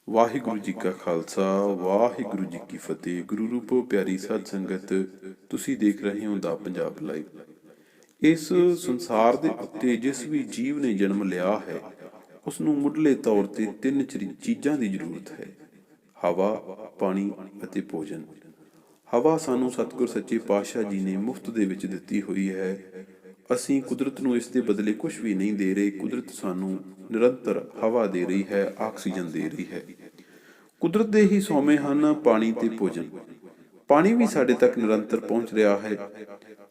ਵਾਹਿਗੁਰੂ ਜੀ ਕਾ ਖਾਲਸਾ ਵਾਹਿਗੁਰੂ ਜੀ ਕੀ ਫਤਿਹ। ਗੁਰੂ ਰੂਪੋ ਪਿਆਰੀ ਸਾਧ ਸੰਗਤ, ਤੁਸੀਂ ਦੇਖ ਰਹੇ ਹੋ ਦਾ ਪੰਜਾਬ ਲਾਈਵ। ਇਸ ਸੰਸਾਰ ਦੇ ਉੱਤੇ ਜਿਸ ਵੀ ਜੀਵ ਨੇ ਜਨਮ ਲਿਆ ਹੈ ਉਸ ਨੂੰ ਮੁੱਢਲੇ ਤੌਰ ਤੇ ਤਿੰਨ ਚੀਜ਼ਾਂ ਦੀ ਜ਼ਰੂਰਤ ਹੈ: ਹਵਾ, ਪਾਣੀ ਅਤੇ ਭੋਜਨ। ਹਵਾ ਸਾਨੂੰ ਸਤਿਗੁਰ ਸੱਚੇ ਪਾਤਸ਼ਾਹ ਜੀ ਨੇ ਮੁਫਤ ਦੇ ਵਿੱਚ ਦਿੱਤੀ ਹੋਈ ਹੈ। ਅਸੀਂ ਕੁਦਰਤ ਨੂੰ ਇਸ ਦੇ ਬਦਲੇ ਕੁਝ ਵੀ ਨਹੀਂ ਦੇ ਰਹੇ। ਕੁਦਰਤ ਸਾਨੂੰ ਨਿਰੰਤਰ ਹਵਾ ਦੇ ਰਹੀ ਹੈ, ਆਕਸੀਜਨ ਦੇ ਰਹੀ ਹੈ। ਕੁਦਰਤ ਦੇ ਹੀ ਸੋਮੇ ਹਨ ਪਾਣੀ ਤੇ ਭੋਜਨ। ਪਾਣੀ ਵੀ ਸਾਡੇ ਤੱਕ ਨਿਰੰਤਰ ਪਹੁੰਚ ਰਿਹਾ ਹੈ।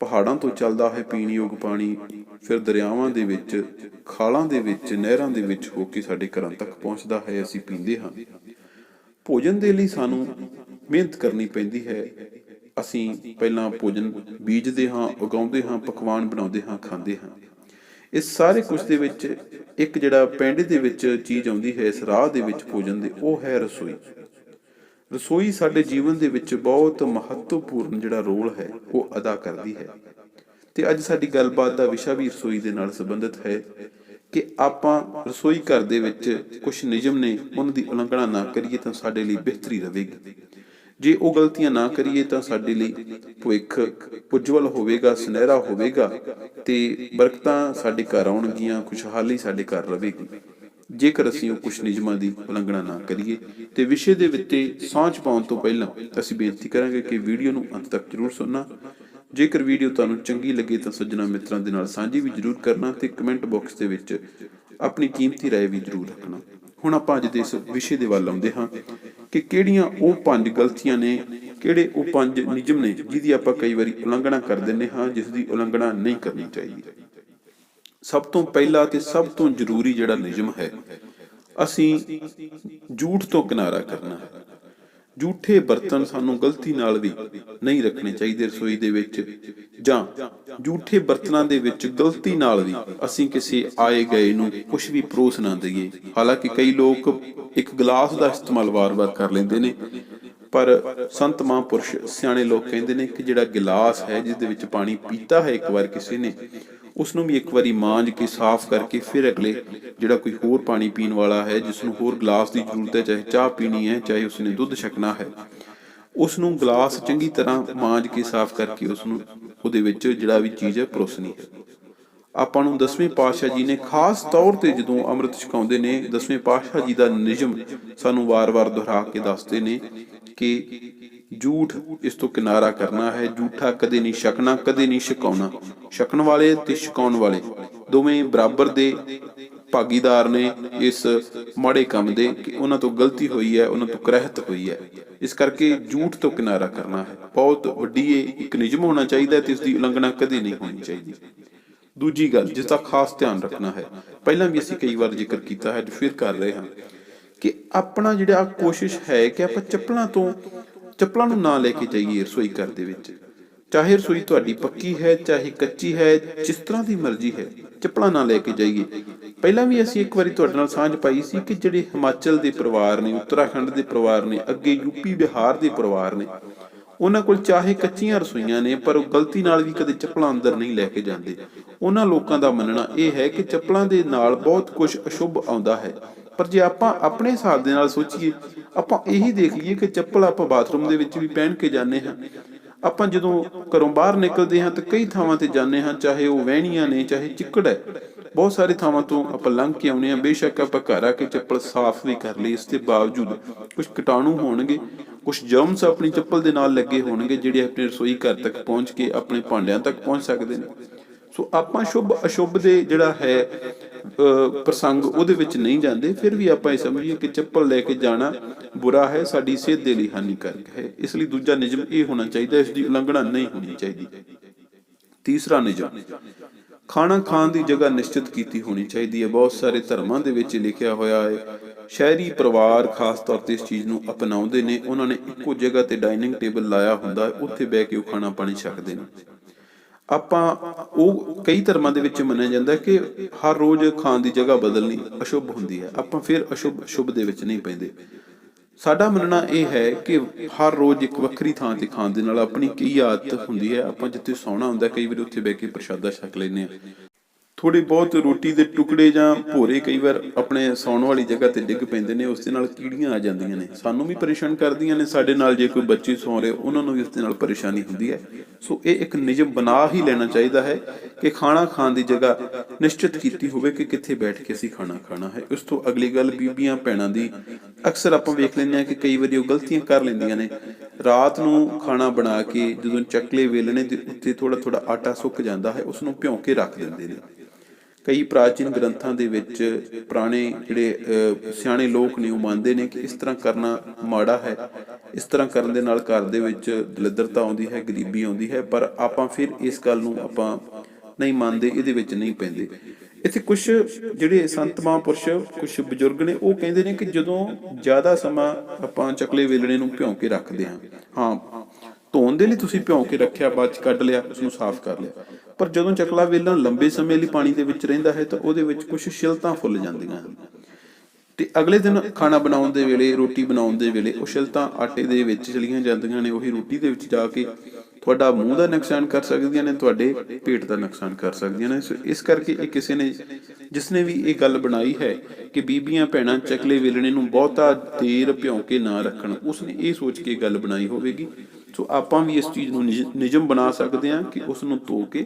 ਪਹਾੜਾਂ ਤੋਂ ਚੱਲਦਾ ਹੈ ਪੀਣਯੋਗ ਪਾਣੀ, ਫਿਰ ਦਰਿਆਵਾਂ ਦੇ ਵਿੱਚ, ਖਾਲਾਂ ਦੇ ਵਿੱਚ, ਨਹਿਰਾਂ ਦੇ ਵਿੱਚ ਹੋ ਕੇ ਸਾਡੇ ਘਰਾਂ ਤੱਕ ਪਹੁੰਚਦਾ ਹੈ, ਅਸੀਂ ਪੀਂਦੇ ਹਾਂ। ਭੋਜਨ ਦੇ ਲਈ ਸਾਨੂੰ ਮਿਹਨਤ ਕਰਨੀ ਪੈਂਦੀ ਹੈ। ਅਸੀਂ ਪਹਿਲਾਂ ਭੋਜਨ ਬੀਜਦੇ ਹਾਂ, ਉਗਾਉਂਦੇ ਹਾਂ, ਪਕਵਾਨ ਬਣਾਉਂਦੇ ਹਾਂ, ਖਾਂਦੇ ਹਾਂ। ਇਸ ਸਾਰੇ ਕੁਝ ਦੇ ਵਿੱਚ ਇੱਕ ਜਿਹੜਾ ਪੈਂਡੇ ਦੇ ਵਿੱਚ ਚੀਜ਼ ਆਉਂਦੀ ਹੈ ਇਸ ਰਾਹ ਦੇ ਵਿੱਚ ਭੋਜਨ ਦੇ, ਉਹ ਹੈ ਰਸੋਈ। ਰਸੋਈ ਸਾਡੇ ਜੀਵਨ ਦੇ ਵਿੱਚ ਬਹੁਤ ਮਹੱਤਵਪੂਰਨ ਜਿਹੜਾ ਰੋਲ ਹੈ ਉਹ ਅਦਾ ਕਰਦੀ ਹੈ। ਤੇ ਅੱਜ ਸਾਡੀ ਗੱਲਬਾਤ ਦਾ ਵਿਸ਼ਾ ਵੀ ਰਸੋਈ ਦੇ ਨਾਲ ਸੰਬੰਧਿਤ ਹੈ ਕਿ ਆਪਾਂ ਰਸੋਈ ਘਰ ਦੇ ਵਿੱਚ ਕੁਝ ਨਿਯਮ ਨੇ, ਉਹਨਾਂ ਦੀ ਉਲੰਘਣਾ ਨਾ ਕਰੀਏ ਤਾਂ ਸਾਡੇ ਲਈ ਬਿਹਤਰੀ ਰਹੇਗੀ। ਜੇ ਉਹ ਗਲਤੀਆਂ ਨਾ ਕਰੀਏ ਤਾਂ ਸਾਡੇ ਲਈ ਭਵਿੱਖ ਉਜਵਲ ਹੋਵੇਗਾ, ਸੁਨਹਿਰਾ ਹੋਵੇਗਾ ਤੇ ਬਰਕਤਾਂ ਸਾਡੇ ਘਰ ਆਉਣਗੀਆਂ, ਖੁਸ਼ਹਾਲੀ ਸਾਡੇ ਘਰ ਰਹੇਗੀ, ਜੇਕਰ ਅਸੀਂ ਉਹ ਕੁਝ ਨਿਯਮਾਂ ਦੀ ਉਲੰਘਣਾ ਨਾ ਕਰੀਏ। ਤੇ ਵਿਸ਼ੇ ਦੇ ਵਿੱਚ ਸਾਂਝ ਪਾਉਣ ਤੋਂ ਪਹਿਲਾਂ ਅਸੀਂ ਬੇਨਤੀ ਕਰਾਂਗੇ ਕਿ ਵੀਡੀਓ ਨੂੰ ਅੰਤ ਤੱਕ ਜ਼ਰੂਰ ਸੁਣਨਾ। ਜੇਕਰ ਵੀਡੀਓ ਤੁਹਾਨੂੰ ਚੰਗੀ ਲੱਗੇ ਤਾਂ ਸੱਜਣਾ ਮਿੱਤਰਾਂ ਦੇ ਨਾਲ ਸਾਂਝੀ ਵੀ ਜ਼ਰੂਰ ਕਰਨਾ ਤੇ ਕਮੈਂਟ ਬਾਕਸ ਦੇ ਵਿੱਚ ਆਪਣੀ ਕੀਮਤੀ ਰਾਏ ਵੀ ਜ਼ਰੂਰ ਰੱਖਣਾ। ਹੁਣ ਆਪਾਂ ਅੱਜ ਦੇ ਇਸ ਵਿਸ਼ੇ ਦੇ ਵੱਲ ਆਉਂਦੇ ਹਾਂ ਕਿ ਕਿਹੜੀਆਂ ਉਹ 5 ਗਲਤੀਆਂ ਨੇ, ਕਿਹੜੇ ਉਹ 5 ਨਿਯਮ ਨੇ ਜਿਹਦੀ ਆਪਾਂ ਕਈ ਵਾਰੀ ਉਲੰਘਣਾ ਕਰ ਦਿੰਦੇ ਹਾਂ, ਜਿਸ ਦੀ ਉਲੰਘਣਾ ਨਹੀਂ ਕਰਨੀ ਚਾਹੀਦੀ। ਸਭ ਤੋਂ ਪਹਿਲਾ ਤੇ ਸਭ ਤੋਂ ਜ਼ਰੂਰੀ ਜਿਹੜਾ ਨਿਯਮ ਹੈ, ਅਸੀਂ ਝੂਠ ਤੋਂ ਕਿਨਾਰਾ ਕਰਨਾ ਹੈ। ਝੂਠੇ ਬਰਤਨ ਸਾਨੂੰ ਗਲਤੀ ਨਾਲ ਵੀ ਨਹੀਂ ਰੱਖਣੇ ਚਾਹੀਦੇ ਰਸੋਈ ਦੇ ਵਿੱਚ, ਜਾਂ ਝੂਠੇ ਬਰਤਨਾਂ ਦੇ ਵਿੱਚ ਗਲਤੀ ਨਾਲ ਵੀ ਅਸੀਂ ਕਿਸੇ ਆਏ ਗਏ ਨੂੰ ਕੁਝ ਵੀ ਪਰੋਸ ਨਾ ਦਈਏ। ਹਾਲਾਂਕਿ ਕਈ ਲੋਕ ਇੱਕ ਗਲਾਸ ਦਾ ਇਸਤੇਮਾਲ ਵਾਰ-ਵਾਰ ਕਰ ਲੈਂਦੇ ਨੇ, ਪਰ ਸੰਤ ਮਹਾਂਪੁਰਸ਼ ਸਿਆਣੇ ਲੋਕ ਕਹਿੰਦੇ ਨੇ ਕਿ ਜਿਹੜਾ ਗਿਲਾਸ ਹੈ ਜਿਸ ਦੇ ਵਿੱਚ ਪਾਣੀ ਪੀਤਾ ਹੈ ਇੱਕ ਵਾਰ ਕਿਸੇ ਨੇ, ਉਸ ਨੂੰ ਵੀ ਇੱਕ ਵਾਰੀ ਮਾਂਜ ਕੇ ਸਾਫ਼ ਕਰਕੇ ਫਿਰ ਅਗਲੇ ਜਿਹੜਾ ਕੋਈ ਹੋਰ ਪਾਣੀ ਪੀਣ ਵਾਲਾ ਹੈ, ਜਿਸ ਨੂੰ ਹੋਰ ਗਲਾਸ ਦੀ ਜ਼ਰੂਰਤ ਹੈ, ਚਾਹੇ ਚਾਹ ਪੀਣੀ ਹੈ, ਚਾਹੇ ਉਸਨੇ ਦੁੱਧ ਛਕਣਾ ਹੈ, ਉਸ ਨੂੰ ਗਲਾਸ ਚੰਗੀ ਤਰ੍ਹਾਂ ਮਾਂਜ ਕੇ ਸਾਫ਼ ਕਰਕੇ ਉਸ ਨੂੰ ਉਹਦੇ ਵਿੱਚ ਜਿਹੜਾ ਵੀ ਚੀਜ਼ ਹੈ ਪਰੋਸਣੀ ਹੈ। ਆਪਾਂ ਨੂੰ 10ਵੇਂ ਪਾਤਸ਼ਾਹ ਜੀ ਨੇ ਖਾਸ ਤੌਰ ਤੇ ਜਦੋਂ ਅੰਮ੍ਰਿਤ ਛਕਾਉਂਦੇ ਨੇ, 10ਵੇਂ ਪਾਤਸ਼ਾਹ ਜੀ ਦਾ ਨਿਯਮ ਸਾਨੂੰ ਵਾਰ-ਵਾਰ ਦੁਹਰਾ ਕੇ ਦੱਸਦੇ ਨੇ ਕਿ ਝੂਠ ਇਸ ਤੋਂ ਕਿਨਾਰਾ ਕਰਨਾ ਹੈ। ਝੂਠਾ ਕਦੇ ਨਹੀਂ ਛਕਣਾ, ਕਦੇ ਨਹੀਂ ਛਕਾਉਣਾ। ਛਕਣ ਵਾਲੇ ਤੇ ਛਕਾਉਣ ਵਾਲੇ ਦੋਵੇਂ ਬਰਾਬਰ ਦੇ ਭਾਗੀਦਾਰ ਨੇ ਇਸ ਮਾੜੇ ਕੰਮ ਦੇ, ਕਿ ਉਹਨਾਂ ਤੋਂ ਗਲਤੀ ਹੋਈ ਹੈ, ਉਹਨਾਂ ਤੋਂ ਕਰਹਿਤ ਹੋਈ ਹੈ। ਇਸ ਕਰਕੇ ਝੂਠ ਤੋਂ ਕਿਨਾਰਾ ਕਰਨਾ ਹੈ ਬਹੁਤ ਵੱਡੀ ਇੱਕ ਨਿਯਮ ਹੋਣਾ ਚਾਹੀਦਾ ਤੇ ਇਸ ਦੀ ਉਲੰਘਣਾ ਕਦੇ ਨਹੀਂ ਹੋਣੀ ਚਾਹੀਦੀ। ਦੂਜੀ ਗੱਲ ਜਿਸ ਦਾ ਖਾਸ ਧਿਆਨ ਰੱਖਣਾ ਹੈ, ਪਹਿਲਾਂ ਵੀ ਅਸੀਂ ਕਈ ਵਾਰ ਜ਼ਿਕਰ ਕੀਤਾ ਹੈ, ਫਿਰ ਕਰ ਰਹੇ ਹਾਂ, ਕਿ ਆਪਣਾ ਜਿਹੜਾ ਕੋਸ਼ਿਸ਼ ਹੈ ਕਿ ਆਪਾਂ ਚੱਪਲਾਂ ਨੂੰ ਨਾ ਲੈ ਕੇ ਜਾਈਏ ਰਸੋਈ ਘਰ ਦੇ ਵਿੱਚ। ਚਾਹੇ ਰਸੋਈ ਤੁਹਾਡੀ ਪੱਕੀ ਹੈ, ਚਾਹੇ ਕੱਚੀ ਹੈ, ਜਿਸ ਤਰ੍ਹਾਂ ਦੀ ਮਰਜ਼ੀ ਹੈ, ਚੱਪਲਾਂ ਨਾ ਲੈ ਕੇ ਜਾਈਏ। ਪਹਿਲਾਂ ਵੀ ਅਸੀਂ ਇੱਕ ਵਾਰੀ ਤੁਹਾਡੇ ਨਾਲ ਸਾਂਝ ਪਾਈ ਸੀ ਕਿ ਜਿਹੜੇ ਹਿਮਾਚਲ ਦੇ ਪਰਿਵਾਰ ਨੇ, ਉੱਤਰਾਖੰਡ ਦੇ ਪਰਿਵਾਰ ਨੇ, ਅੱਗੇ ਯੂਪੀ ਬਿਹਾਰ ਦੇ ਪਰਿਵਾਰ ਨੇ, ਉਹਨਾਂ ਕੋਲ ਚਾਹੇ ਕੱਚੀਆਂ ਰਸੋਈਆਂ ਨੇ ਪਰ ਉਹ ਗਲਤੀ ਨਾਲ ਵੀ ਕਦੇ ਚੱਪਲਾਂ ਅੰਦਰ ਨਹੀਂ ਲੈ ਕੇ ਜਾਂਦੇ। ਉਹਨਾਂ ਲੋਕਾਂ ਦਾ ਮੰਨਣਾ ਇਹ ਹੈ ਕਿ ਚੱਪਲਾਂ ਦੇ ਨਾਲ ਬਹੁਤ ਕੁਝ ਅਸ਼ੁਭ ਆਉਂਦਾ ਹੈ। ਪਰ ਜੇ ਆਪਾਂ ਆਪਣੇ ਹਿਸਾਬ ਦੇ ਨਾਲ ਸੋਚੀਏ, ਆਪਾਂ ਇਹੀ ਦੇਖ ਲਈਏ ਕਿ ਚੱਪਲ ਆਪਾਂ ਬਾਥਰੂਮ ਦੇ ਵਿੱਚ ਵੀ ਪਹਿਨ ਕੇ ਜਾਂਦੇ ਹਾਂ। ਆਪਾਂ ਜਦੋਂ ਘਰੋਂ ਬਾਹਰ ਨਿਕਲਦੇ ਹਾਂ ਤਾਂ ਕਈ ਥਾਵਾਂ ਤੇ ਜਾਂਦੇ ਹਾਂ, ਚਾਹੇ ਉਹ ਵਹਿਣੀਆਂ ਨੇ, ਚਾਹੇ ਚਿੱਕੜ ਹੈ, ਬਹੁਤ ਸਾਰੇ ਥਾਵਾਂ ਤੋਂ ਆਪਾਂ ਲੰਘ ਕੇ ਆਉਂਦੇ ਹਾਂ। ਬੇਸ਼ੱਕ ਆਪਾਂ ਘਰ ਆ ਕੇ ਚੱਪਲ ਸਾਫ਼ ਵੀ ਕਰ ਲਈ, ਇਸ ਦੇ ਬਾਵਜੂਦ ਕੁਝ ਕੀਟਾਣੂ ਹੋਣਗੇ, ਕੁਝ ਜਰਮਸ ਆਪਣੀ ਚੱਪਲ ਦੇ ਨਾਲ ਲੱਗੇ ਹੋਣਗੇ, ਜਿਹੜੇ ਆਪਣੇ ਰਸੋਈ ਘਰ ਤੱਕ ਪਹੁੰਚ ਕੇ ਆਪਣੇ ਭਾਂਡਿਆਂ ਤੱਕ ਪਹੁੰਚ ਸਕਦੇ ਨੇ। ਸੋ ਆਪਾਂ ਸ਼ੁਭ ਅਸ਼ੁਭ ਦੇ ਜਿਹੜਾ ਹੈ ਪ੍ਰਸੰਗ ਉਹਦੇ ਵਿੱਚ ਨਹੀਂ ਜਾਂਦੇ। ਫਿਰ ਵੀ ਆਪਾਂ ਇਹ ਸਮਝੀਏ ਕਿ ਚੱਪਲ ਲੈ ਕੇ ਜਾਣਾ ਬੁਰਾ ਹੈ, ਸਾਡੀ ਸਿਹਤ ਦੇ ਲਈ ਹਾਨੀਕਾਰਕ ਹੈ। ਇਸ ਲਈ ਦੂਜਾ ਨਿਯਮ ਇਹ ਹੋਣਾ ਚਾਹੀਦਾ, ਇਸ ਦੀ ਉਲੰਘਣਾ ਨਹੀਂ ਹੋਣੀ ਚਾਹੀਦੀ। ਤੀਸਰਾ ਨਿਯਮ, ਖਾਣਾ ਖਾਣ ਦੀ ਜਗ੍ਹਾ ਨਿਸ਼ਚਿਤ ਕੀਤੀ ਹੋਣੀ ਚਾਹੀਦੀ ਹੈ। ਬਹੁਤ ਸਾਰੇ ਧਰਮਾਂ ਦੇ ਵਿੱਚ ਲਿਖਿਆ ਹੋਇਆ ਹੈ। ਸ਼ਹਿਰੀ ਪਰਿਵਾਰ ਖਾਸ ਤੌਰ ਤੇ ਇਸ ਚੀਜ਼ ਨੂੰ ਅਪਣਾਉਂਦੇ ਨੇ। ਉਹਨਾਂ ਨੇ ਇੱਕੋ ਜਗ੍ਹਾ ਤੇ ਡਾਈਨਿੰਗ ਟੇਬਲ ਲਾਇਆ ਹੁੰਦਾ, ਉੱਥੇ ਬਹਿ ਕੇ ਉਹ ਖਾਣਾ ਪਾਣੀ ਛਕਦੇ ਨੇ। ਉਹ ਕਈ ਧਰਮਾਂ ਦੇ ਵਿੱਚ ਮੰਨਿਆ ਜਾਂਦਾ ਕਿ ਹਰ ਰੋਜ਼ ਖਾਣ ਦੀ ਜਗ੍ਹਾ ਬਦਲਣੀ ਅਸ਼ੁਭ ਹੁੰਦੀ ਹੈ। ਆਪਾਂ ਫਿਰ ਅਸ਼ੁਭ ਦੇ ਵਿੱਚ ਨਹੀਂ ਪੈਂਦੇ। ਸਾਡਾ ਮੰਨਣਾ ਇਹ ਹੈ ਕਿ ਹਰ ਰੋਜ਼ ਇੱਕ ਵੱਖਰੀ ਥਾਂ ਤੇ ਖਾਣ ਦੇ ਨਾਲ ਆਪਣੀ ਕਈ ਆਦਤ ਹੁੰਦੀ ਹੈ। ਆਪਾਂ ਜਿੱਥੇ ਸੌਣਾ ਹੁੰਦਾ, ਕਈ ਵਾਰੀ ਉੱਥੇ ਬਹਿ ਕੇ ਪ੍ਰਸ਼ਾਦਾ ਛਕ ਲੈਂਦੇ ਹਾਂ। ਥੋੜ੍ਹੇ ਬਹੁਤ ਰੋਟੀ ਦੇ ਟੁਕੜੇ ਜਾਂ ਭੋਰੇ ਕਈ ਵਾਰ ਆਪਣੇ ਸੌਣ ਵਾਲੀ ਜਗ੍ਹਾ ਤੇ ਡਿੱਗ ਪੈਂਦੇ ਨੇ, ਉਸ ਦੇ ਨਾਲ ਕੀੜੀਆਂ ਆ ਜਾਂਦੀਆਂ ਨੇ, ਸਾਨੂੰ ਵੀ ਪਰੇਸ਼ਾਨ ਕਰਦੀਆਂ ਨੇ, ਸਾਡੇ ਨਾਲ ਜੇ ਕੋਈ ਬੱਚੇ ਸੌਂ ਰਹੇ ਉਹਨਾਂ ਨੂੰ ਵੀ ਉਸ ਦੇ ਨਾਲ ਪਰੇਸ਼ਾਨੀ ਹੁੰਦੀ ਹੈ। ਸੋ ਇਹ ਇੱਕ ਨਿਯਮ ਬਣਾ ਹੀ ਲੈਣਾ ਚਾਹੀਦਾ ਹੈ ਕਿ ਖਾਣਾ ਖਾਣ ਦੀ ਜਗ੍ਹਾ ਨਿਸ਼ਚਿਤ ਕੀਤੀ ਹੋਵੇ ਕਿ ਕਿੱਥੇ ਬੈਠ ਕੇ ਅਸੀਂ ਖਾਣਾ ਖਾਣਾ ਹੈ। ਉਸ ਤੋਂ ਅਗਲੀ ਗੱਲ ਬੀਬੀਆਂ ਭੈਣਾਂ ਦੀ, ਅਕਸਰ ਆਪਾਂ ਵੇਖ ਲੈਂਦੇ ਹਾਂ ਕਿ ਕਈ ਵਾਰੀ ਉਹ ਗਲਤੀਆਂ ਕਰ ਲੈਂਦੀਆਂ ਨੇ। ਰਾਤ ਨੂੰ ਖਾਣਾ ਬਣਾ ਕੇ ਜਦੋਂ ਚੱਕਲੇ ਵੇਲਣੇ ਦੇ ਉੱਤੇ ਥੋੜਾ ਥੋੜਾ ਆਟਾ ਸੁੱਕ ਜਾਂਦਾ ਹੈ, ਉਸ ਨੂੰ ਭਿਉਂ ਕੇ ਰੱਖ ਦਿੰਦੇ ਨੇ। ਕਈ ਪ੍ਰਾਚੀਨ ਗ੍ਰੰਥਾਂ ਦੇ ਵਿੱਚ ਪੁਰਾਣੇ ਜਿਹੜੇ ਸਿਆਣੇ ਲੋਕ ਨੇ ਉਹ ਮੰਨਦੇ ਨੇ ਕਿ ਇਸ ਤਰ੍ਹਾਂ ਕਰਨਾ ਮਾੜਾ ਹੈ, ਇਸ ਤਰ੍ਹਾਂ ਕਰਨ ਦੇ ਨਾਲ ਘਰ ਦੇ ਵਿੱਚ ਦਲਿੱਦਰਤਾ ਆਉਂਦੀ ਹੈ, ਗਰੀਬੀ ਆਉਂਦੀ ਹੈ। ਪਰ ਆਪਾਂ ਫਿਰ ਇਸ ਗੱਲ ਨੂੰ ਆਪਾਂ ਨਹੀਂ ਮੰਨਦੇ, ਇਹਦੇ ਵਿੱਚ ਨਹੀਂ ਪੈਂਦੇ। ਇੱਥੇ ਕੁਛ ਜਿਹੜੇ ਸੰਤ ਮਹਾਂਪੁਰਸ਼, ਕੁਛ ਬਜ਼ੁਰਗ ਨੇ, ਉਹ ਕਹਿੰਦੇ ਨੇ ਕਿ ਜਦੋਂ ਜ਼ਿਆਦਾ ਸਮਾਂ ਆਪਾਂ ਚੱਕਲੇ ਵੇਲਣੇ ਨੂੰ ਭਿਉਂ ਕੇ ਰੱਖਦੇ ਹਾਂ, ਧੋਣ ਦੇ ਲਈ ਤੁਸੀਂ ਭਿਉਂ ਕੇ ਰੱਖਿਆ, ਬਾਅਦ 'ਚ ਕੱਢ ਲਿਆ, ਉਸਨੂੰ ਸਾਫ਼ ਕਰ ਲਿਆ, ਪਰ ਜਦੋਂ ਚੱਕਲਾ ਵੇਲਣ ਲੰਬੇ ਸਮੇਂ ਲਈ ਪਾਣੀ ਦੇ ਵਿੱਚ ਰਹਿੰਦਾ ਹੈ ਤਾਂ ਉਹਦੇ ਵਿੱਚ ਕੁਛ ਛਿਲਤਾਂ ਫੁੱਲ ਜਾਂਦੀਆਂ ਹਨ ਤੇ ਅਗਲੇ ਦਿਨ ਖਾਣਾ ਬਣਾਉਣ ਦੇ ਵੇਲੇ, ਰੋਟੀ ਬਣਾਉਣ ਦੇ ਵੇਲੇ ਉਹ ਛਿਲਤਾਂ ਆਟੇ ਦੇ ਵਿੱਚ ਚਲੀਆਂ ਜਾਂਦੀਆਂ ਨੇ, ਉਹੀ ਰੋਟੀ ਦੇ ਵਿੱਚ ਜਾ ਕੇ ਤੁਹਾਡਾ ਮੂੰਹ ਦਾ ਨੁਕਸਾਨ ਕਰ ਸਕਦੀਆਂ ਨੇ, ਤੁਹਾਡੇ ਪੇਟ ਦਾ ਨੁਕਸਾਨ ਕਰ ਸਕਦੀਆਂ ਨੇ। ਸੋ ਇਸ ਕਰਕੇ ਇਹ ਕਿਸੇ ਨੇ, ਜਿਸਨੇ ਵੀ ਇਹ ਗੱਲ ਬਣਾਈ ਹੈ ਕਿ ਬੀਬੀਆਂ ਭੈਣਾਂ ਚੱਕਲੇ ਵੇਲਣੇ ਨੂੰ ਬਹੁਤਾ ਦੇਰ ਭਿਉਂ ਕੇ ਨਾ ਰੱਖਣ, ਉਸਨੇ ਇਹ ਸੋਚ ਕੇ ਗੱਲ ਬਣਾਈ ਹੋਵੇਗੀ। ਸੋ ਆਪਾਂ ਵੀ ਇਸ ਚੀਜ਼ ਨੂੰ ਨਿਯਮ ਬਣਾ ਸਕਦੇ ਹਾਂ ਕਿ ਉਸ ਨੂੰ ਧੋ ਕੇ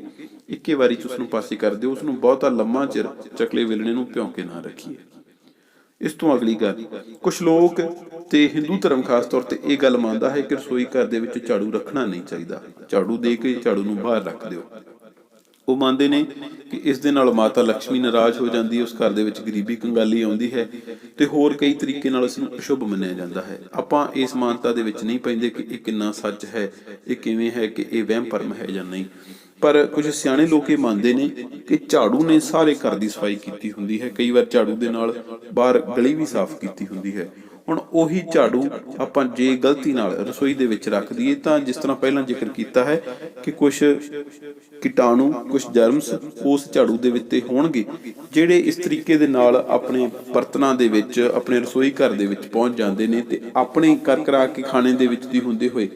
ਇੱਕੇ ਵਾਰੀ 'ਚ ਉਸ ਨੂੰ ਪਾਸੇ ਕਰ ਦਿਓ, ਉਸ ਨੂੰ ਬਹੁਤਾ ਲੰਮਾ ਚਿਰ ਚੱਕਲੇ ਵੇਲਣੇ ਨੂੰ ਭਿਉਂ ਕੇ ਨਾ ਰੱਖੀਏ। ਇਸ ਤੋਂ ਅਗਲੀ ਗੱਲ, ਕੁਛ ਲੋਕ ਤੇ ਹਿੰਦੂ ਧਰਮ ਖਾਸ ਤੌਰ ਤੇ ਇਹ ਗੱਲ ਮੰਨਦਾ ਹੈ ਕਿ ਰਸੋਈ ਘਰ ਦੇ ਵਿੱਚ ਝਾੜੂ ਰੱਖਣਾ ਨਹੀਂ ਚਾਹੀਦਾ, ਝਾੜੂ ਦੇ ਕੇ ਝਾੜੂ ਨੂੰ ਬਾਹਰ ਰੱਖ ਦਿਓ। ਉਹ ਮੰਨਦੇ ਨੇ ਕਿ ਇਸ ਦੇ ਨਾਲ ਮਾਤਾ ਲਕਸ਼ਮੀ ਨਾਰਾਜ਼ ਹੋ ਜਾਂਦੀ ਹੈ, ਉਸ ਘਰ ਦੇ ਵਿੱਚ ਗਰੀਬੀ ਕੰਗਾਲੀ ਆਉਂਦੀ ਹੈ ਤੇ ਹੋਰ ਕਈ ਤਰੀਕੇ ਨਾਲ ਇਸ ਨੂੰ ਅਸ਼ੁਭ ਮੰਨਿਆ ਜਾਂਦਾ ਹੈ। ਆਪਾਂ ਇਸ ਮਾਨਤਾ ਦੇ ਵਿੱਚ ਨਹੀਂ ਪੈਂਦੇ ਕਿ ਇਹ ਕਿੰਨਾ ਸੱਚ ਹੈ, ਇਹ ਕਿਵੇਂ ਹੈ, ਕਿ ਇਹ ਵਹਿਮ ਭਰਮ ਹੈ ਜਾਂ ਨਹੀਂ। ਪਰ ਕੁਝ ਸਿਆਣੇ ਲੋਕ ਇਹ ਮੰਨਦੇ ਨੇ ਕਿ ਝਾੜੂ ਨੇ ਸਾਰੇ ਘਰ ਦੀ ਸਫਾਈ ਕੀਤੀ ਹੁੰਦੀ ਹੈ, ਕਈ ਵਾਰ ਝਾੜੂ ਦੇ ਨਾਲ ਬਾਹਰ ਗਲੀ ਵੀ ਸਾਫ਼ ਕੀਤੀ ਹੁੰਦੀ ਹੈ। ਹੁਣ ਉਹੀ ਝਾੜੂ ਆਪਾਂ ਜੇ ਗਲਤੀ ਨਾਲ ਰਸੋਈ ਦੇ ਵਿੱਚ ਰੱਖ ਦਈਏ ਤਾਂ ਜਿਸ ਤਰ੍ਹਾਂ ਪਹਿਲਾਂ ਜ਼ਿਕਰ ਕੀਤਾ ਹੈ ਕਿ ਕੁਛ ਕੀਟਾਣੂ, ਕੁਛ ਜਰਮਸ ਉਸ ਝਾੜੂ ਦੇ ਵਿੱਚ ਹੋਣਗੇ ਜਿਹੜੇ ਇਸ ਤਰੀਕੇ ਦੇ ਨਾਲ ਆਪਣੇ ਬਰਤਨਾਂ ਦੇ ਵਿੱਚ, ਆਪਣੇ ਰਸੋਈ ਘਰ ਦੇ ਵਿੱਚ ਪਹੁੰਚ ਜਾਂਦੇ ਨੇ ਤੇ ਆਪਣੇ ਕਰਾ ਕੇ ਖਾਣੇ ਦੇ ਵਿੱਚ ਦੀ ਹੁੰਦੇ ਹੋਏ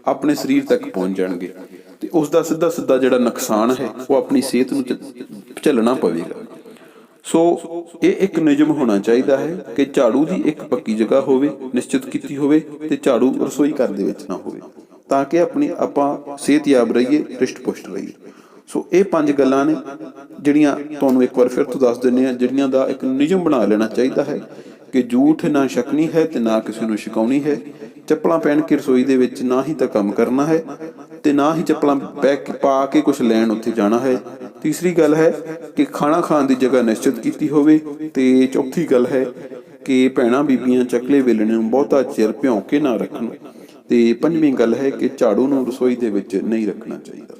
ਆਪਣੇ ਸਰੀਰ ਤੱਕ ਪਹੁੰਚ ਜਾਣਗੇ ਤੇ ਉਸ ਦਾ ਸਿੱਧਾ ਸਿੱਧਾ ਜਿਹੜਾ ਨੁਕਸਾਨ ਹੈ ਉਹ ਆਪਣੀ ਸਿਹਤ ਨੂੰ ਝੱਲਣਾ ਪਵੇਗਾ। ਸੋ ਇਹ ਇੱਕ ਨਿਯਮ ਹੋਣਾ ਚਾਹੀਦਾ ਹੈ ਕਿ ਝਾੜੂ ਦੀ ਇੱਕ ਪੱਕੀ ਜਗ੍ਹਾ ਹੋਵੇ, ਨਿਸ਼ਚਿਤ ਕੀਤੀ ਹੋਵੇ, ਤੇ ਝਾੜੂ ਰਸੋਈ ਘਰ ਦੇ ਵਿੱਚ ਨਾ ਹੋਵੇ, ਤਾਂ ਕਿ ਆਪਾਂ ਸਿਹਤਯਾਬ ਰਹੀਏ, ਰਿਸ਼ਟ ਪੁਸ਼ਟ ਰਹੀਏ। ਸੋ ਇਹ 5 ਗੱਲਾਂ ਨੇ ਜਿਹੜੀਆਂ ਤੁਹਾਨੂੰ ਇੱਕ ਵਾਰ ਫਿਰ ਤੋਂ ਦੱਸ ਦਿੰਦੇ ਹਾਂ, ਜਿਹੜੀਆਂ ਦਾ ਇੱਕ ਨਿਯਮ ਬਣਾ ਲੈਣਾ ਚਾਹੀਦਾ ਹੈ ਕਿ ਝੂਠ ਨਾ ਛਕਣੀ ਹੈ ਤੇ ਨਾ ਕਿਸੇ ਨੂੰ ਛਕਾਉਣੀ ਹੈ। ਚੱਪਲਾਂ ਪਹਿਨ ਕੇ ਰਸੋਈ ਦੇ ਵਿੱਚ ਨਾ ਹੀ ਤਾਂ ਕੰਮ ਕਰਨਾ ਹੈ ਤੇ ਨਾ ਹੀ ਚੱਪਲਾਂ ਪਾ ਕੇ ਕੁਛ ਲੈਣ ਉੱਥੇ ਜਾਣਾ ਹੈ। ਤੀਸਰੀ ਗੱਲ ਹੈ ਕਿ ਖਾਣਾ ਖਾਣ ਦੀ ਜਗ੍ਹਾ ਨਿਸ਼ਚਿਤ ਕੀਤੀ ਹੋਵੇ ਤੇ ਚੌਥੀ ਗੱਲ ਹੈ ਕਿ ਭੈਣਾਂ ਬੀਬੀਆਂ ਚੱਕਲੇ ਵੇਲਣੇ ਨੂੰ ਬਹੁਤਾ ਚਿਰ ਭਿਉਂ ਕੇ ਨਾ ਰੱਖਣ ਤੇ ਪੰਜਵੀਂ ਗੱਲ ਹੈ ਕਿ ਝਾੜੂ ਨੂੰ ਰਸੋਈ ਦੇ ਵਿੱਚ ਨਹੀਂ ਰੱਖਣਾ ਚਾਹੀਦਾ।